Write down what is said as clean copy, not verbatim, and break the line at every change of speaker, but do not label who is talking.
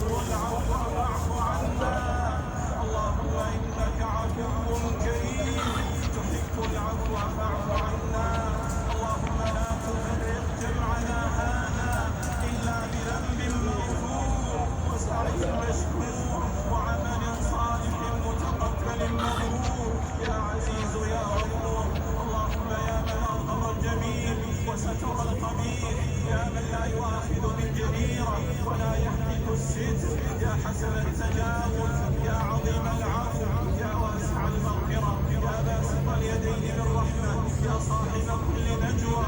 العفو فاعف عنا. اللهم إنك عفو كريم تحب العفو فاعف عنا. اللهم لا تفرق جمعنا هذا إلا بذنب مغفور وسعي مشكور وعمل صالح متقبل مبرور. يا عزيز يا غفور. اللهم يا من أظهر الجميل وستر القبيح، يا من لا يؤاخذ بالجريرة ولا يحدث الستر، يا حسن التجاوز، يا عظيم العفو، يا واسع المغفرة، يا باسط اليدين بالرحمة، يا صاحب كل نجوى،